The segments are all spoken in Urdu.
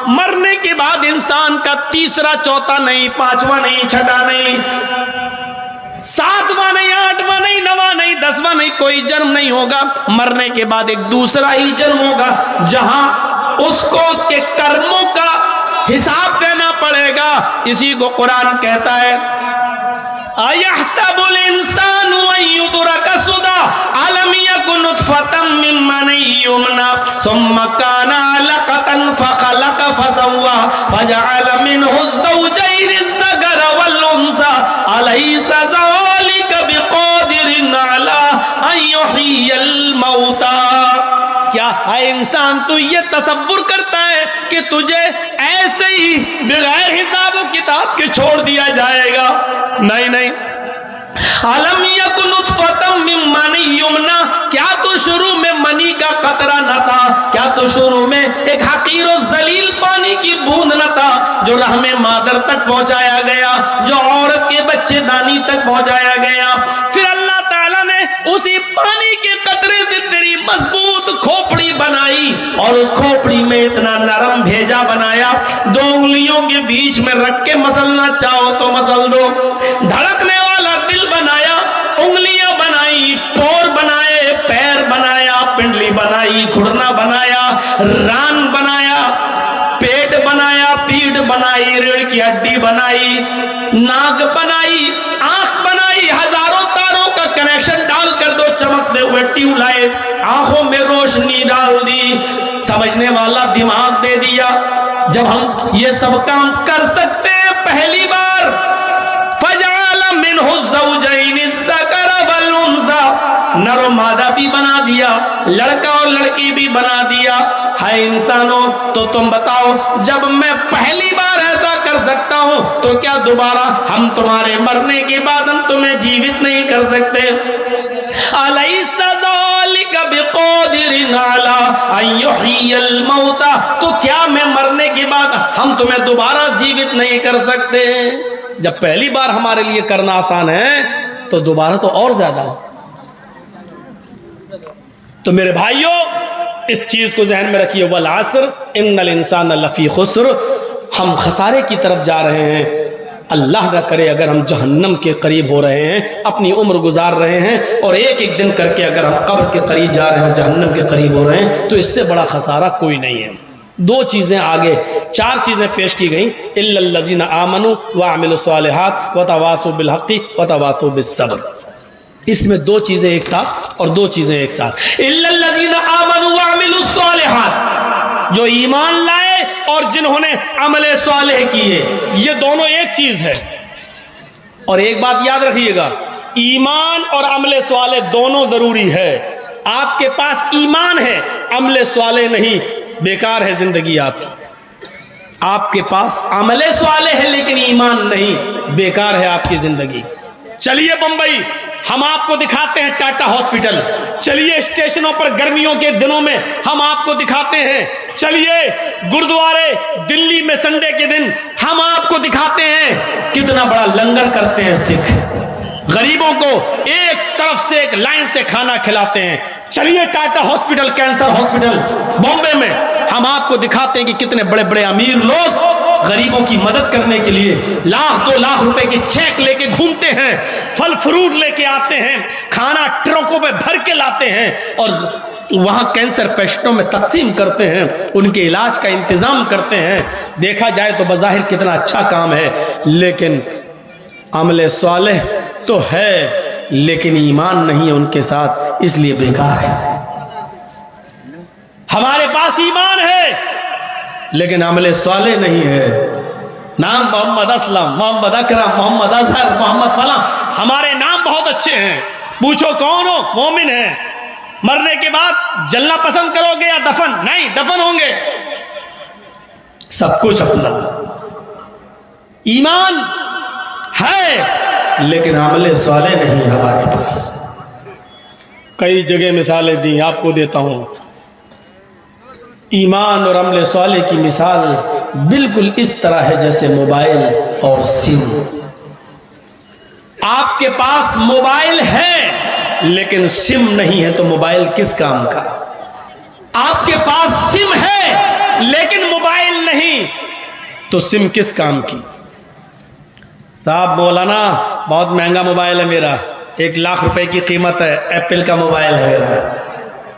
مرنے کے بعد انسان کا تیسرا چوتھا نہیں، پانچواں نہیں، چھٹا نہیں، ساتواں نہیں، آٹھواں نہیں، نواں نہیں، دسواں نہیں، کوئی جنم نہیں ہوگا۔ مرنے کے بعد ایک دوسرا ہی جنم ہوگا جہاں اس کو اس کے کرموں کا حساب دینا پڑے گا۔ اسی کو قرآن کہتا ہے اَيَحْسَبُ الْإِنسَانُ أَن يُتْرَكَ سُدًى أَلَمْ يَكُ نُطْفَةً مِّن مَّنِيٍّ يُمْنَىٰ ثُمَّ كَانَ عَلَقَةً فَخَلَقَ فَسَوَّىٰ فَجَعَلَ مِنْهُ الزَّوْجَيْنِ الذَّكَرَ وَالْأُنثَىٰ أَلَيْسَ ذَلِكَ بِقَادِرٍ عَلَىٰ أَن يُحْيِيَ الْمَوْتَىٰ۔ کیا اے انسان تو یہ تصور کرتا ہے کہ تجھے ایسے ہی بغیر حساب و کتاب کے چھوڑ دیا جائے گا؟ نہیں نہیں۔ أَلَمْ يَكُ نُطْفَةً مِّن مَّنِيٍّ يُمْنَىٰ، کیا تو شروع میں منی کا قطرہ نہ تھا؟ کیا تو شروع میں ایک حقیر و ذلیل پانی کی بوند نہ تھا جو رحم مادر تک پہنچایا گیا، جو عورت کے بچے دانی تک پہنچایا گیا؟ پھر اللہ تعالیٰ نے اسی پانی کے قطرے سے تیری مضبوط کھوپڑی بنائی اور اس کھوپڑی میں اتنا نرم بھیجا بنایا، دو انگلیوں کے بیچ میں رکھ کے مسلنا چاہو تو مسل دو، دھڑکنے والا دل بنایا، انگلیاں بنائی، پور بنائے، پیر بنایا، پنڈلی بنائی، گھٹنا بنایا، ران بنایا، پیٹ بنایا، پیٹھ بنائی، ریڑھ کی ہڈی بنائی، ناک بنائی، آنکھ بنائی، ہزاروں تاروں کا کنیکشن ڈال کر دو چمکتے ہوئے ٹیوب لائٹ، آنکھوں میں روشنی ڈال دی، سمجھنے والا دماغ دے دیا۔ جب ہم یہ سب کام کر سکتے ہیں پہلی بار، فَجَعَلَ مِنْهُ الزَّوْجَيْنِ الذَّكَرَ وَالْأُنثَىٰ، نر و مادہ بھی بنا دیا، لڑکا اور لڑکی بھی بنا دیا۔ ہائے انسانوں، تو تم بتاؤ، جب میں پہلی بار ایسا کر سکتا ہوں تو کیا دوبارہ ہم تمہارے مرنے کے بعد ہم تمہیں جیوت نہیں کر سکتے؟ أَلَيْسَ ذَلِكَ بِقَادِرٍ عَلَىٰ أَن يُحْيِيَ الْمَوْتَىٰ، تو کیا میں مرنے کے بعد ہم تمہیں دوبارہ جیوت نہیں کر سکتے؟ جب پہلی بار ہمارے لیے کرنا آسان ہے تو دوبارہ تو اور زیادہ۔ تو میرے بھائیوں، اس چیز کو ذہن میں رکھیے، والعصر ان الانسان لفی خسر، ہم خسارے کی طرف جا رہے ہیں۔ اللہ نہ کرے اگر ہم جہنم کے قریب ہو رہے ہیں، اپنی عمر گزار رہے ہیں اور ایک ایک دن کر کے اگر ہم قبر کے قریب جا رہے ہیں، جہنم کے قریب ہو رہے ہیں، تو اس سے بڑا خسارہ کوئی نہیں ہے۔ دو چیزیں آگے، چار چیزیں پیش کی گئیں، الا الذین آمنوا وعملوا الصالحات وتواصوا بالحق وتواصوا بالصبر۔ اس میں دو چیزیں ایک ساتھ اور دو چیزیں ایک ساتھ۔ الا الذین آمنوا وعملوا الصالحات، جو ایمان لائے اور جنہوں نے عمل صالح کیے، یہ دونوں ایک چیز ہے۔ اور ایک بات یاد رکھیے گا، ایمان اور عمل صالح دونوں ضروری ہے۔ آپ کے پاس ایمان ہے، عمل صالح نہیں، بیکار ہے زندگی آپ کی۔ آپ کے پاس عمل صالح ہے لیکن ایمان نہیں، بیکار ہے آپ کی زندگی۔ چلیے بمبئی، ہم آپ کو دکھاتے ہیں ٹاٹا ہاسپٹل، چلیے اسٹیشنوں پر گرمیوں کے دنوں میں ہم آپ کو دکھاتے ہیں، چلیے گردوارے دلی میں سنڈے کے دن ہم آپ کو دکھاتے ہیں کتنا بڑا لنگر کرتے ہیں سکھ، غریبوں کو ایک طرف سے ایک لائن سے کھانا کھلاتے ہیں۔ چلیے Tata hospital, cancer hospital Bombay میں ہم آپ کو دکھاتے ہیں کہ کتنے بڑے بڑے امیر لوگ غریبوں کی مدد کرنے کے لیے لاکھ 2 لاکھ روپے کے چیک لے کے گھومتے ہیں، پھل فروٹ لے کے آتے ہیں، کھانا ٹرکوں پہ بھر کے لاتے ہیں اور وہاں کینسر پیشنٹوں میں تقسیم کرتے ہیں، ان کے علاج کا انتظام کرتے ہیں۔ دیکھا جائے تو بظاہر کتنا اچھا کام ہے، لیکن عمل صالح تو ہے لیکن ایمان نہیں ہے ان کے ساتھ، اس لیے بیکار ہے۔ ہمارے پاس ایمان ہے لیکن عمل صالح نہیں ہے۔ نام محمد اسلم، محمد اکرم، محمد اظہر، محمد فلاں، ہمارے نام بہت اچھے ہیں، پوچھو کون ہو؟ مومن ہیں۔ مرنے کے بعد جلنا پسند کرو گے یا دفن؟ نہیں، دفن ہوں گے۔ سب کچھ اپنا ایمان ہے لیکن عمل صالح نہیں ہمارے پاس۔ کئی جگہ مثالیں دی، آپ کو دیتا ہوں۔ ایمان اور عمل صالح کی مثال بالکل اس طرح ہے جیسے موبائل اور سم۔ آپ کے پاس موبائل ہے لیکن سم نہیں ہے تو موبائل کس کام کا؟ آپ کے پاس سم ہے لیکن موبائل نہیں تو سم کس کام کی؟ صاحب مولانا بہت مہنگا موبائل ہے میرا، 1,00,000 روپے کی قیمت ہے، ایپل کا موبائل ہے میرا،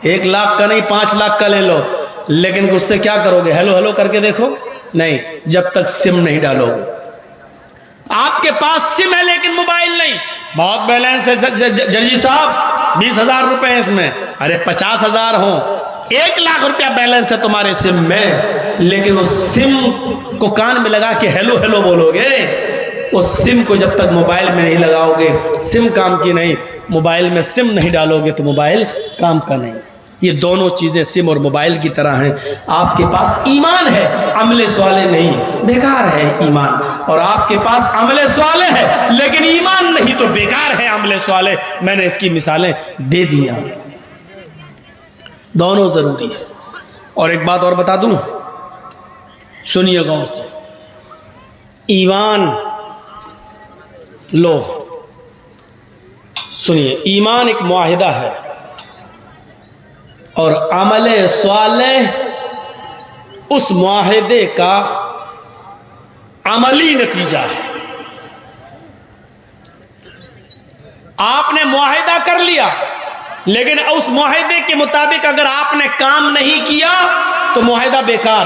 1,00,000 کا نہیں 5,00,000 کا لے لو، لیکن اس سے کیا کرو گے؟ ہیلو ہیلو کر کے دیکھو، نہیں، جب تک سم نہیں ڈالو گے۔ آپ کے پاس سم ہے لیکن موبائل نہیں، بہت بیلنس ہے جرجی صاحب، 20,000 روپے ہیں اس میں، ارے 50,000 ہوں، 1,00,000 روپیہ بیلنس ہے تمہارے سم میں، لیکن اس سم کو کان میں لگا کے ہیلو ہیلو بولو گے، اس سم کو جب تک موبائل میں نہیں لگاؤ گے سم کام کی نہیں، موبائل میں سم نہیں ڈالو گے تو موبائل کام کا نہیں۔ یہ دونوں چیزیں سم اور موبائل کی طرح ہیں۔ آپ کے پاس ایمان ہے، عمل صالح نہیں، بیکار ہے ایمان، اور آپ کے پاس عمل صالح ہے لیکن ایمان نہیں تو بیکار ہے عمل صالح۔ میں نے اس کی مثالیں دے دی آپ کو، دونوں ضروری ہے۔ اور ایک بات اور بتا دوں، سنیے غور سے، ایمان لو، سنیے، ایمان ایک معاہدہ ہے اور عمل صالح اس معاہدے کا عملی نتیجہ ہے۔ آپ نے معاہدہ کر لیا لیکن اس معاہدے کے مطابق اگر آپ نے کام نہیں کیا تو معاہدہ بیکار۔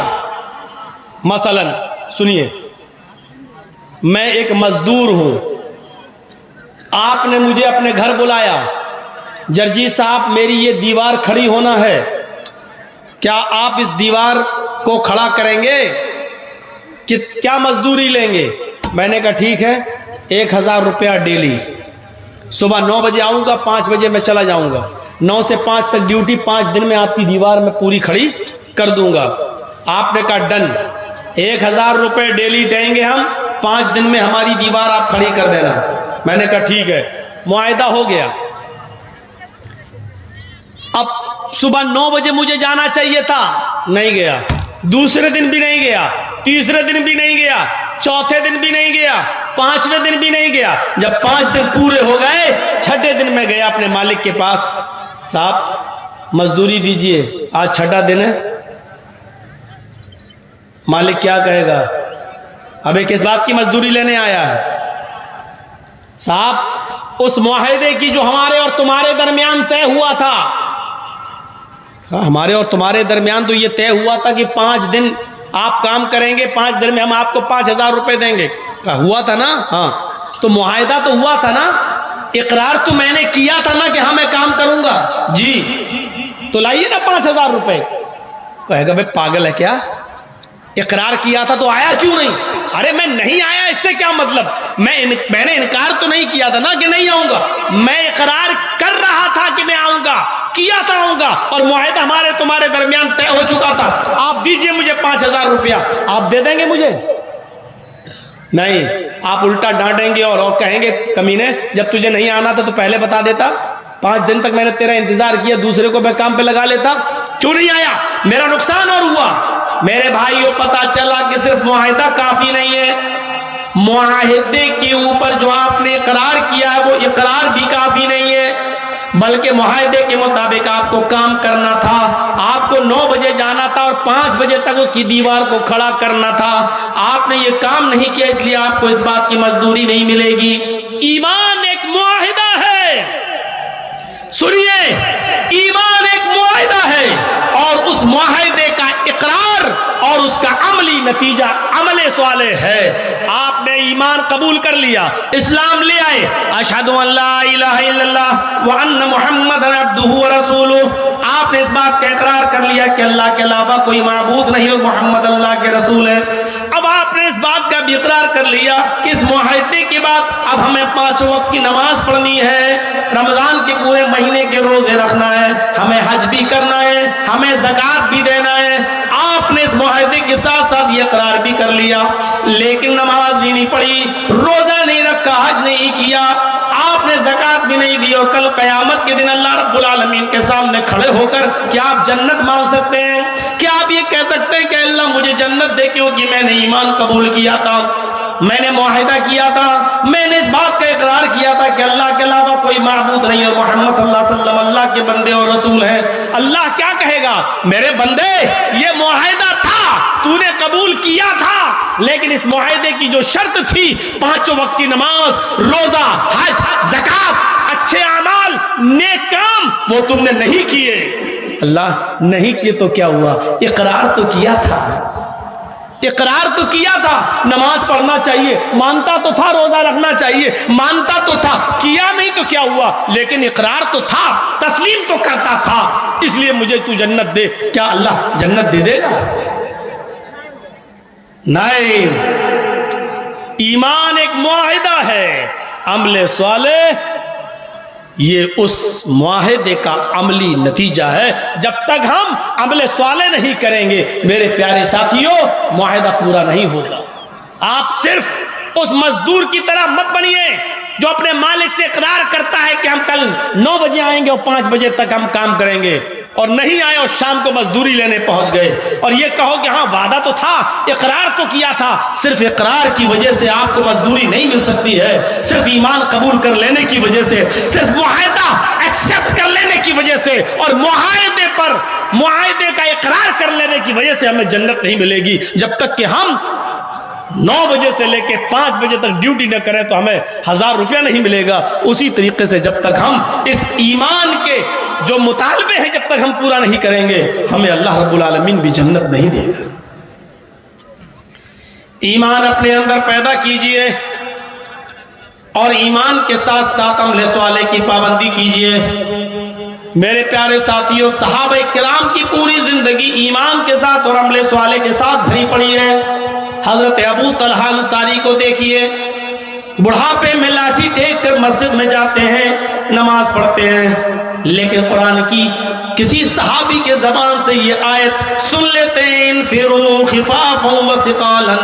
مثلا سنیے، میں ایک مزدور ہوں، آپ نے مجھے اپنے گھر بلایا، جرجی صاحب میری یہ دیوار کھڑی ہونا ہے، کیا آپ اس دیوار کو کھڑا کریں گے؟ کیا مزدوری لیں گے؟ میں نے کہا ٹھیک ہے، 1,000 روپیہ ڈیلی، صبح 9 بجے آؤں گا، 5 بجے میں چلا جاؤں گا، 9 سے 5 تک ڈیوٹی، 5 دن میں آپ کی دیوار میں پوری کھڑی کر دوں گا۔ آپ نے کہا ڈن، 1,000 روپے ڈیلی دیں گے ہم، 5 دن میں ہماری دیوار آپ کھڑی کر دینا۔ میں نے کہا ٹھیک ہے، معاہدہ ہو گیا۔ اب صبح 9 بجے مجھے جانا چاہیے تھا، نہیں گیا، دوسرے دن بھی نہیں گیا، تیسرے دن بھی نہیں گیا، چوتھے دن بھی نہیں گیا، 5ویں دن بھی نہیں گیا۔ جب 5 دن پورے ہو گئے، 6ٹھے دن میں گیا اپنے مالک کے پاس، صاحب مزدوری دیجئے، آج 6ٹھا دن ہے۔ مالک کیا کہے گا؟ ابھی کس بات کی مزدوری لینے آیا ہے؟ صاحب اس معاہدے کی جو ہمارے اور تمہارے درمیان طے ہوا تھا، ہمارے اور تمہارے درمیان تو یہ طے ہوا تھا کہ 5 دن آپ کام کریں گے، 5 دن میں ہم آپ کو 5,000 روپے دیں گے، ہوا تھا نا؟ ہاں، تو معاہدہ تو ہوا تھا نا، اقرار تو میں نے کیا تھا نا کہ ہاں میں کام کروں گا، جی، تو لائیے نا 5,000 روپے۔ کہے گا بھائی پاگل ہے کیا، اقرار کیا تھا تو آیا کیوں نہیں؟ ارے میں نہیں آیا اس سے کیا مطلب، میں نے انکار تو نہیں کیا تھا نا کہ نہیں آؤں گا، میں اقرار کر رہا تھا کہ میں آؤں گا، کیا تھا آؤں گا، اور معاہدہ ہمارے تمہارے درمیان طے ہو چکا تھا۔ آپ دیجئے مجھے 5,000 روپیہ، آپ دے دیں گے مجھے؟ نہیں، آپ الٹا ڈانٹیں گے اور کہیں گے کمینے جب تجھے نہیں آنا تھا تو پہلے بتا دیتا، 5 دن تک میں نے تیرا انتظار کیا، دوسرے کو میں کام پہ لگا لیتا، کیوں نہیں آیا؟ میرا نقصان اور ہوا۔ میرے بھائیوں پتہ چلا کہ صرف معاہدہ کافی نہیں ہے، معاہدے کے اوپر جو آپ نے اقرار کیا ہے وہ اقرار بھی کافی نہیں ہے، بلکہ معاہدے کے مطابق آپ کو کام کرنا تھا، آپ کو 9 بجے جانا تھا اور 5 بجے تک اس کی دیوار کو کھڑا کرنا تھا، آپ نے یہ کام نہیں کیا، اس لیے آپ کو اس بات کی مزدوری نہیں ملے گی۔ ایمان ایک معاہدہ ہے، سنیے، ایمان ایک معاہدہ ہے اور اس معاہدے کا اقرار اور اس کا عملی نتیجہ عمل صالح ہے۔ آپ نے ایمان قبول کر لیا، اسلام لے آئے، اشہد ان لا الہ الا اللہ وان محمد عبدہ ورسولہ، آپ نے اس بات کا اقرار کر لیا کہ اللہ کے علاوہ کوئی معبود نہیں اور محمد اللہ کے رسول ہے۔ اب آپ نے اس بات کا بھی اقرار کر لیا کہ اس معاہدے کے بعد اب ہمیں 5 وقت کی نماز پڑھنی ہے، رمضان کے پورے مہینے کے روزے رکھنا ہے، ہمیں حج بھی کرنا ہے، ہمیں زکوٰۃ بھی دینا ہے۔ آپ نے اس معاہدے کے ساتھ ساتھ یہ اقرار بھی کر لیا، لیکن نماز بھی نہیں پڑھی، روزہ نہیں رکھا، حج نہیں کیا، آپ نے زکوٰۃ بھی نہیں دی، اور کل قیامت کے دن اللہ رب العالمین کے سامنے کھڑے ہو کر کیا آپ جنت مانگ سکتے ہیں؟ کیا آپ یہ کہہ سکتے ہیں کہ اللہ مجھے جنت دے کیونکہ میں نے ایمان قبول کیا تھا، میں نے معاہدہ کیا تھا، میں نے اس بات کا اقرار کیا تھا کہ اللہ کے علاوہ کوئی معبود نہیں اور محمد صلی اللہ علیہ وسلم اللہ کے بندے اور رسول ہیں؟ اللہ کیا کہے گا؟ میرے بندے یہ معاہدہ تھا تو نے قبول کیا تھا، لیکن اس معاہدے کی جو شرط تھی 5 وقت کی نماز، روزہ، حج، زکات، اچھے اعمال، نیک کام، وہ تم نے نہیں کیے۔ اللہ نہیں کیے تو کیا ہوا؟ اقرار تو کیا تھا، اقرار تو کیا تھا، نماز پڑھنا چاہیے، مانتا تو تھا، روزہ رکھنا چاہیے، مانتا تو تھا، کیا نہیں تو کیا ہوا؟ لیکن اقرار تو تھا، تسلیم تو کرتا تھا، اس لیے مجھے تو جنت دے۔ کیا اللہ جنت دے دے گا؟ نہیں، ایمان ایک معاہدہ ہے، عمل صالح یہ اس معاہدے کا عملی نتیجہ ہے۔ جب تک ہم عمل صالح نہیں کریں گے میرے پیارے ساتھیوں، معاہدہ پورا نہیں ہوگا۔ آپ صرف اس مزدور کی طرح مت بنیے جو اپنے مالک سے اقرار کرتا ہے کہ ہم کل 9 بجے آئیں گے اور 5 بجے تک ہم کام کریں گے، اور نہیں آئے اور شام کو مزدوری لینے پہنچ گئے، اور یہ کہو کہ ہاں وعدہ تو تھا، اقرار تو کیا تھا۔ صرف اقرار کی وجہ سے آپ کو مزدوری نہیں مل سکتی ہے، صرف ایمان قبول کر لینے کی وجہ سے، صرف معاہدہ ایکسپٹ کر لینے کی وجہ سے اور معاہدے کا اقرار کر لینے کی وجہ سے ہمیں جنت نہیں ملے گی۔ جب تک کہ ہم 9 بجے سے لے کے 5 بجے تک ڈیوٹی نہ کریں تو ہمیں 1000 روپیہ نہیں ملے گا۔ اسی طریقے سے جب تک ہم اس ایمان کے جو مطالبے ہیں جب تک ہم پورا نہیں کریں گے، ہمیں اللہ رب العالمین بھی جنت نہیں دے گا۔ ایمان اپنے اندر پیدا کیجئے اور ایمان کے ساتھ ساتھ عمل صالح کی پابندی کیجئے۔ میرے پیارے ساتھیوں، صحابہ کرام کی پوری زندگی ایمان کے ساتھ اور عمل صالح کے ساتھ بھری پڑی ہے۔ حضرت ابو طلحہ انصاری کو دیکھیے، بڑھاپے میں لاٹھی ٹیک کر مسجد میں جاتے ہیں، نماز پڑھتے ہیں، لیکن قرآن کی کسی صحابی کے زبان سے یہ آیت سن لیتے ہیں، انفروا خفافا وثقالا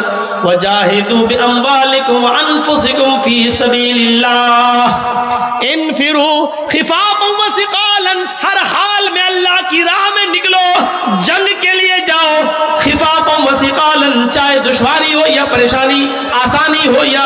وجاہدوا باموالکم وانفسکم فی سبیل اللہ۔ انفروا خفافا وثقالا، ہر حال میں اللہ کی راہ میں نکلو، جنگ کے لیے جاؤ، خفافا وثقالا، چاہے دشواری ہو یا پریشانی، آسانی ہو یا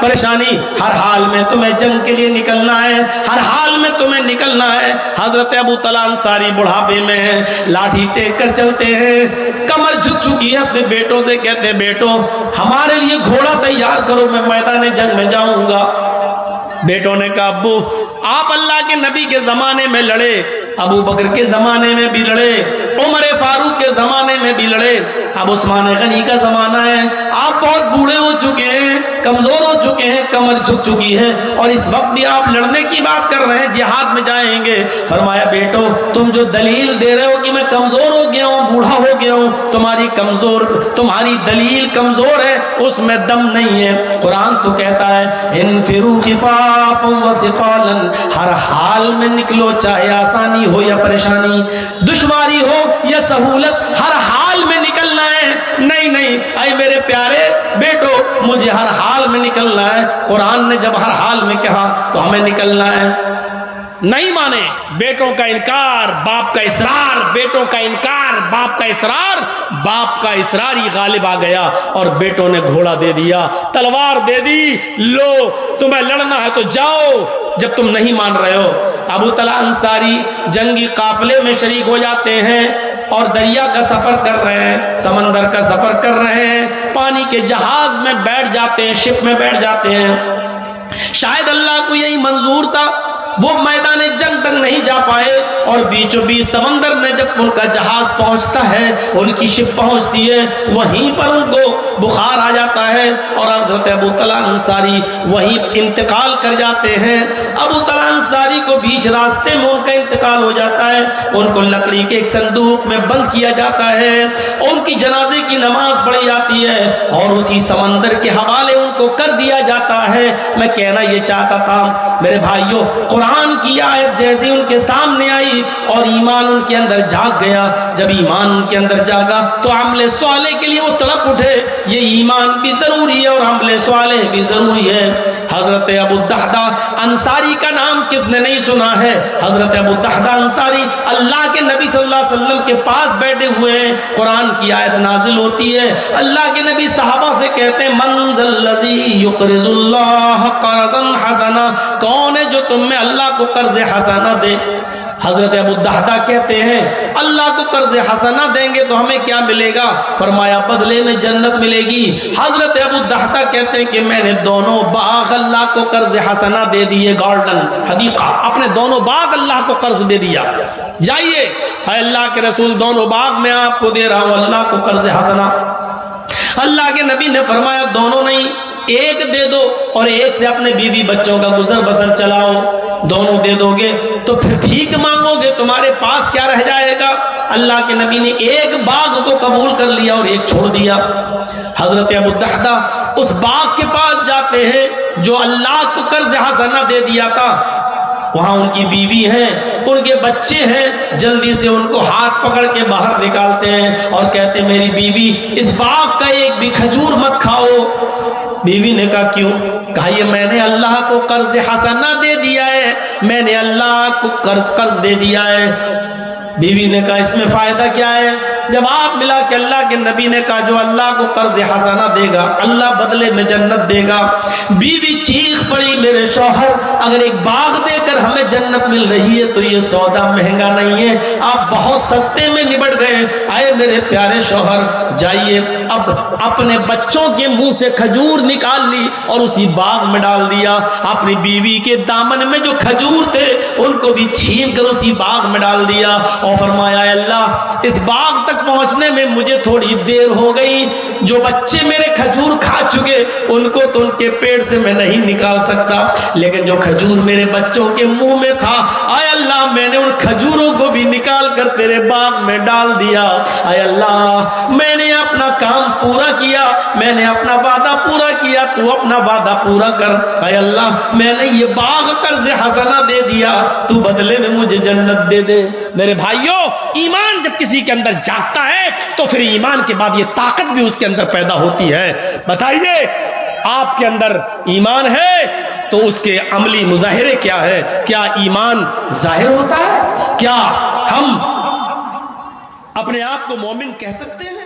پریشانی، ہر حال میں تمہیں جنگ کے لیے نکلنا ہے، ہر حال میں تمہیں نکلنا ہے۔ حضرت ابو طلحہ انصاری بڑھاپے میں ہیں، لاٹھی ٹیک کر چلتے ہیں، کمر جھک چکی ہے، اپنے بیٹوں سے کہتے ہیں بیٹوں ہمارے لیے گھوڑا تیار کرو، میں میدان جنگ میں جاؤں گا۔ بیٹوں نے کہا ابو آپ اللہ کے نبی کے زمانے میں لڑے، ابو بکر کے زمانے میں بھی لڑے، عمر فاروق کے زمانے میں بھی لڑے، اب عثمان غنی کا زمانہ ہے، آپ بہت بوڑھے ہو چکے ہیں، کمزور ہو چکے ہیں، کمر جھک چکی ہے، اور اس وقت بھی آپ لڑنے کی بات کر رہے ہیں، جہاد میں جائیں گے۔ فرمایا بیٹو تم جو دلیل دے رہے ہو کہ میں کمزور ہو گیا ہوں، بوڑھا ہو گیا ہوں، تمہاری دلیل کمزور ہے، اس میں دم نہیں ہے۔ قرآن تو کہتا ہے انفروا خفافا وثقالا، ہر حال میں نکلو، چاہے آسانی ہو یا پریشانی، دشواری ہو یا سہولت، ہر حال میں نکلنا ہے۔ نہیں اے میرے پیارے بیٹو مجھے ہر حال میں نکلنا ہے۔ قرآن نے جب ہر حال میں کہا تو ہمیں نکلنا ہے۔ نہیں مانے، بیٹوں کا انکار باپ کا اصرار، بیٹوں کا انکار باپ کا اصرار، باپ کا اصرار ہی غالب آ گیا اور بیٹوں نے گھوڑا دے دیا، تلوار دے دی، لو تمہیں لڑنا ہے تو جاؤ، جب تم نہیں مان رہے ہو۔ ابو طلحہ انصاری جنگی قافلے میں شریک ہو جاتے ہیں اور دریا کا سفر کر رہے ہیں، سمندر کا سفر کر رہے ہیں، پانی کے جہاز میں بیٹھ جاتے ہیں، شپ میں بیٹھ جاتے ہیں۔ شاید اللہ کو یہی منظور تھا، وہ میدان جنگ تک نہیں جا پائے، اور بیچوں بیچ سمندر میں جب ان کا جہاز پہنچتا ہے، ان کی شپ پہنچتی ہے، وہیں پر ان کو بخار آ جاتا ہے اور حضرت ابو طلحہ انصاری وہیں انتقال کر جاتے ہیں۔ ابو طلحہ انصاری کو بیچ راستے میں ان کا انتقال ہو جاتا ہے، ان کو لکڑی کے ایک صندوق میں بند کیا جاتا ہے، ان کی جنازے کی نماز پڑھی جاتی ہے اور اسی سمندر کے حوالے ان کو کر دیا جاتا ہے۔ میں کہنا یہ چاہتا تھا میرے بھائیوں، قرآن کی آیت جیسے ان کے سامنے آئی اور ایمان ان کے اندر جاگ گیا، جب ایمان ان کے اندر جاگا تو عمل صالح کے لیے وہ تڑپ اٹھے۔ یہ ایمان بھی ضروری ہے اور عمل صالح بھی ضروری ہے۔ حضرت ابو الدحداء انصاری کا نام کس نے نہیں سنا ہے؟ حضرت ابو الدحداء انصاری اللہ کے نبی صلی اللہ علیہ وسلم کے پاس بیٹھے ہوئے ہیں، قرآن کی آیت نازل ہوتی ہے، اللہ اللہ کے نبی صحابہ سے کہتے ہیں من ذا الذی یقرض اللہ قرضا حسنا، کون ہے جو تم میں اللہ کو قرض حسنہ دے؟ حضرت ابو الدحدہ کہتے ہیں اللہ کو قرض حسنہ دیں گے تو ہمیں کیا ملے گا؟ فرمایا بدلے میں جنت ملے گی۔ حضرت ابو الدحدہ کہتے ہیں کہ میں نے دونوں باغ اللہ کو قرض حسنہ دے دیے، گارڈن حدیقہ، اپنے دونوں باغ اللہ کو قرض دے دیا، جائیے اے اللہ کے رسول دونوں باغ میں آپ کو دے رہا ہوں اللہ کو قرض حسنہ۔ اللہ کے نبی نے فرمایا دونوں نہیں، ایک دے دو اور ایک سے اپنے بیوی بچوں کا گزر بسر چلاؤ۔ دونوں دے دو گے تو پھر بھیک مانگو گے، تمہارے پاس کیا رہ جائے گا؟ اللہ کے نبی نے ایک باغ کو قبول کر لیا اور ایک چھوڑ دیا۔ حضرت ابو الدحدہ اس باغ کے پاس جاتے ہیں جو اللہ کو قرض حسنہ دے دیا تھا، وہاں ان کی بیوی ہیں، ان کے بچے ہیں، جلدی سے ان کو ہاتھ پکڑ کے باہر نکالتے ہیں اور کہتے ہیں میری بیوی اس باغ کا ایک بھی کھجور مت کھاؤ۔ بیوی نے کہا کیوں؟ کہا یہ میں نے اللہ کو قرض حسنہ دے دیا ہے، میں نے اللہ کو قرض دے دیا ہے۔ بیوی نے کہا اس میں فائدہ کیا ہے؟ جواب ملا کہ اللہ کے نبی نے کہا جو اللہ کو قرض حسنہ دے گا اللہ بدلے میں جنت دے گا۔ بیوی چیخ پڑی میرے شوہر اگر ایک باغ دے کر ہمیں جنت مل رہی ہے تو یہ سودا مہنگا نہیں ہے، آپ بہت سستے میں نبٹ گئے۔ آئے میرے پیارے شوہر جائیے اب اپنے بچوں کے منہ سے کھجور نکال لی اور اسی باغ میں ڈال دیا، اپنی بیوی کے دامن میں جو کھجور تھے ان کو بھی چھین کر اسی باغ میں ڈال دیا اور فرمایا اے اللہ اس باغ تک پہنچنے میں مجھے تھوڑی دیر ہو گئی، جو بچے میرے کھجور کھا چکے ان کو تو ان کے پیٹ سے میں نہیں نکال سکتا، لیکن جو کھجور میرے بچوں کے منہ میں تھا اے اللہ میں نے ان کھجوروں کو بھی نکال کر تیرے باغ میں ڈال دیا۔ اے اللہ میں نے اپنا کام پورا کیا، میں نے اپنا وعدہ پورا کیا، تو اپنا وعدہ پورا کر۔ اے اللہ میں نے یہ باغ قرض حسنہ دے دیا، تو بدلے میں مجھے جنت دے دے۔ میرے بھائیوں ایمان جب کسی کے اندر جاگتا ہے تو پھر ایمان کے بعد یہ طاقت بھی اس کے اندر پیدا ہوتی ہے۔ بتائیے آپ کے اندر ایمان ہے تو اس کے عملی مظاہرے کیا ہے؟ کیا ایمان ظاہر ہوتا ہے؟ کیا ہم اپنے آپ کو مومن کہہ سکتے ہیں؟